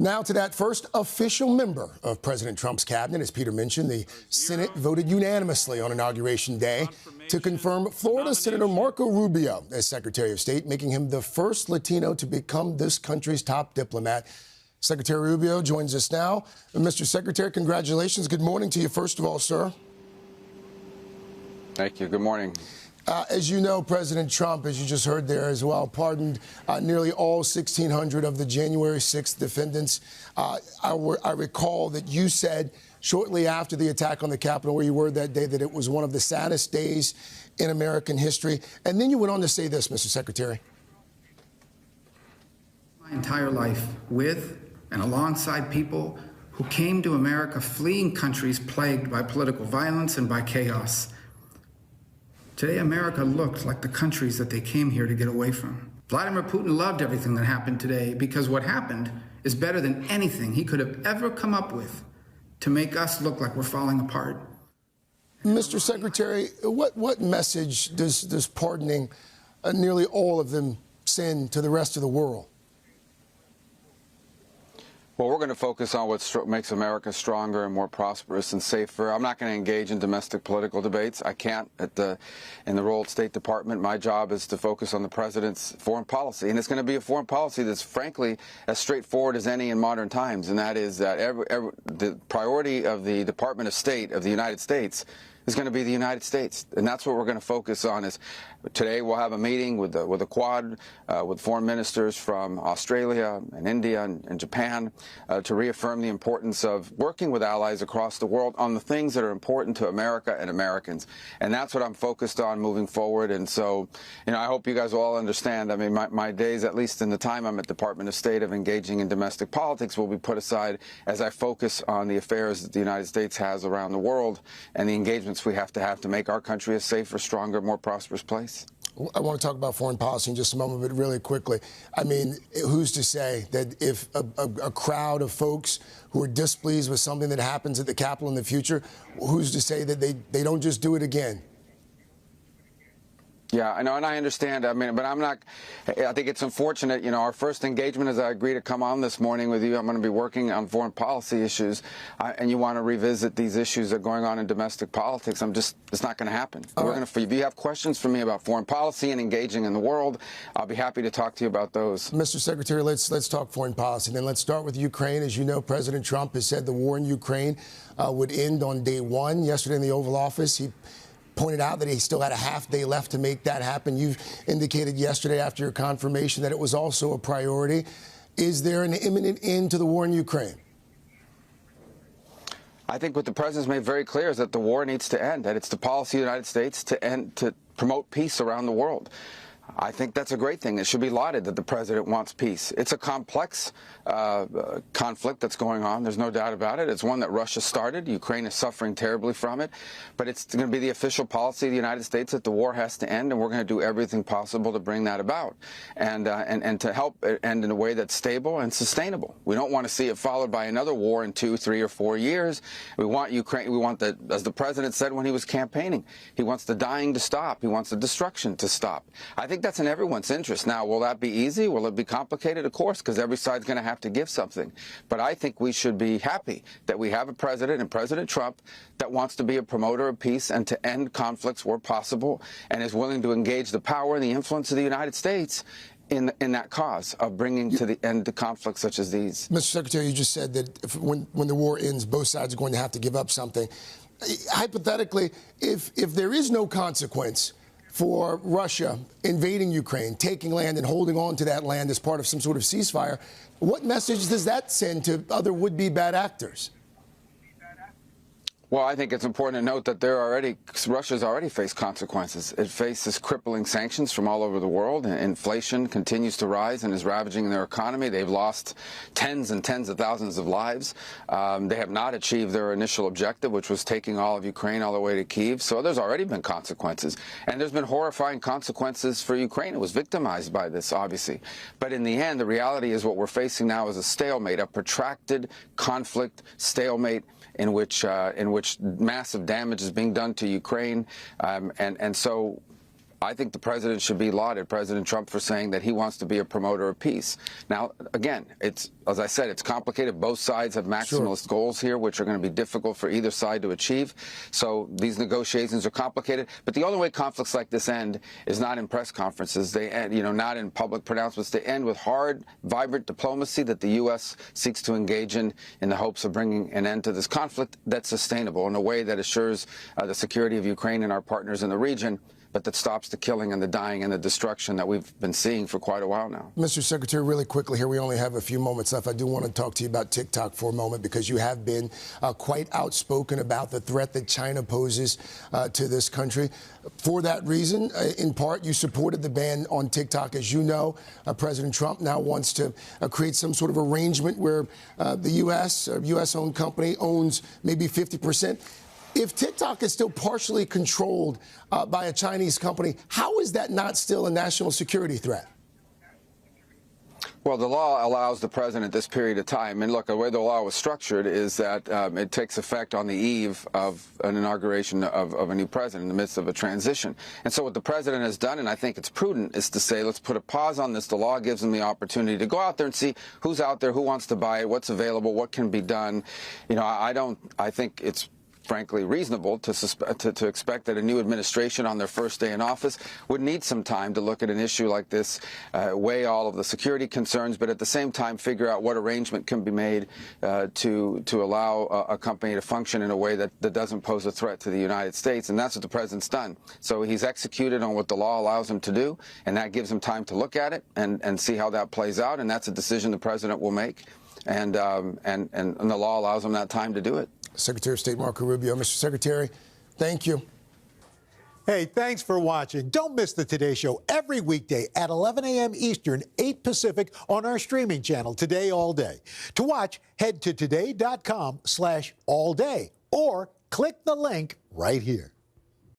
Now to that first official member of President Trump's cabinet. As Peter mentioned, the Senate voted unanimously on Inauguration Day to confirm Florida Senator Marco Rubio as Secretary of State, making him the first Latino to become this country's top diplomat. Secretary Rubio joins us now. Mr. Secretary, congratulations. Good morning to you, first of all, sir. Thank you. Good morning. As you know, President Trump, as you just heard there as well, pardoned nearly all 1,600 of the January 6th defendants. I recall that you said shortly after the attack on the Capitol, where you were that day, that it was one of the saddest days in American history. And then you went on to say this, Mr. Secretary. My entire life with and alongside people who came to America fleeing countries plagued by political violence and by chaos. Today, America looked like the countries that they came here to get away from. Vladimir Putin loved everything that happened today because what happened is better than anything he could have ever come up with to make us look like we're falling apart. Mr. Secretary, what message does pardoning nearly all of them send to the rest of the world? Well, we're going to focus on what makes America stronger and more prosperous and safer. I'm not going to engage in domestic political debates. I can't in the role at State Department. My job is to focus on the president's foreign policy. And it's going to be a foreign policy that's, frankly, as straightforward as any in modern times. And that is that the priority of the Department of State of the United States is going to be the United States. And that's what we're going to focus on. Is today we'll have a meeting with a quad with foreign ministers from Australia and India and Japan to reaffirm the importance of working with allies across the world on the things that are important to America and Americans. And that's what I'm focused on moving forward. And so, I hope you guys will all understand. I mean, my days, at least in the time I'm at Department of State, of engaging in domestic politics will be put aside as I focus on the affairs that the United States has around the world and the engagements we have to make our country a safer, stronger, more prosperous place. I want to talk about foreign policy in just a moment, but really quickly, I mean, who's to say that if a crowd of folks who are displeased with something that happens at the Capitol in the future, who's to say that they don't just do it again? Yeah, I know, and I understand. I mean, but I think it's unfortunate. Our first engagement is I agree to come on this morning with you. I'm going to be working on foreign policy issues, and you want to revisit these issues that are going on in domestic politics. It's not going to happen. If you have questions for me about foreign policy and engaging in the world, I'll be happy to talk to you about those. Mr. Secretary, let's talk foreign policy. Then let's start with Ukraine. As you know, President Trump has said the war in Ukraine would end on day one. Yesterday in the Oval Office, he pointed out that he still had a half day left to make that happen. You've indicated yesterday after your confirmation that it was also a priority. Is there an imminent end to the war in Ukraine? I think what the president's made very clear is that the war needs to end, that it's the policy of the United States to promote peace around the world. I think that's a great thing. It should be lauded that the president wants peace. It's a complex conflict that's going on. There's no doubt about it. It's one that Russia started. Ukraine is suffering terribly from it. But it's going to be the official policy of the United States that the war has to end, and we're going to do everything possible to bring that about and to help it end in a way that's stable and sustainable. We don't want to see it followed by another war in 2, 3, or 4 years. We want Ukraine. We want as the president said when he was campaigning, he wants the dying to stop. He wants the destruction to stop. I think that's in everyone's interest. Now, will that be easy? Will it be complicated? Of course, because every side's going to have to give something. But I think we should be happy that we have a president, and President Trump, that wants to be a promoter of peace and to end conflicts where possible, and is willing to engage the power and the influence of the United States in that cause of bringing to the end to conflicts such as these. Mr. Secretary, you just said that when the war ends, both sides are going to have to give up something. Hypothetically, if there is no consequence for Russia invading Ukraine, taking land and holding on to that land as part of some sort of ceasefire, what message does that send to other would-be bad actors? Well, I think it's important to note that Russia's already faced consequences. It faces crippling sanctions from all over the world. Inflation continues to rise and is ravaging their economy. They've lost tens and tens of thousands of lives. They have not achieved their initial objective, which was taking all of Ukraine all the way to Kyiv. So there's already been consequences. And there's been horrifying consequences for Ukraine. It was victimized by this, obviously. But in the end, the reality is what we're facing now is a stalemate, a protracted conflict stalemate in which massive damage is being done to Ukraine. And so I think the president should be lauded, President Trump, for saying that he wants to be a promoter of peace. Now, again, it's, as I said, it's complicated. Both sides have maximalist goals here, which are going to be difficult for either side to achieve. So these negotiations are complicated. But the only way conflicts like this end is not in press conferences. They end, not in public pronouncements. They end with hard, vibrant diplomacy that the U.S. seeks to engage in the hopes of bringing an end to this conflict that's sustainable in a way that assures the security of Ukraine and our partners in the region, but that stops the killing and the dying and the destruction that we've been seeing for quite a while now. Mr. Secretary, really quickly here, we only have a few moments left. I do want to talk to you about TikTok for a moment, because you have been quite outspoken about the threat that China poses to this country. For that reason, in part, you supported the ban on TikTok. As you know, President Trump now wants to create some sort of arrangement where the U.S., a U.S.-owned company, owns maybe 50%. If TikTok is still partially controlled by a Chinese company, how is that not still a national security threat? Well, the law allows the president this period of time. And look, the way the law was structured is that it takes effect on the eve of an inauguration of a new president in the midst of a transition. And so what the president has done, and I think it's prudent, is to say, let's put a pause on this. The law gives him the opportunity to go out there and see who's out there, who wants to buy it, what's available, what can be done. I think it's frankly reasonable to expect that a new administration on their first day in office would need some time to look at an issue like this, weigh all of the security concerns, but at the same time figure out what arrangement can be made to allow a company to function in a way that doesn't pose a threat to the United States. And that's what the president's done. So he's executed on what the law allows him to do, and that gives him time to look at it and see how that plays out. And that's a decision the president will make. And the law allows him that time to do it. Secretary of State Marco Rubio. Mr. Secretary, thank you. Hey, thanks for watching. Don't miss the Today Show every weekday at 11 a.m. Eastern, 8 Pacific on our streaming channel, Today All Day. To watch, head to today.com/allday or click the link right here.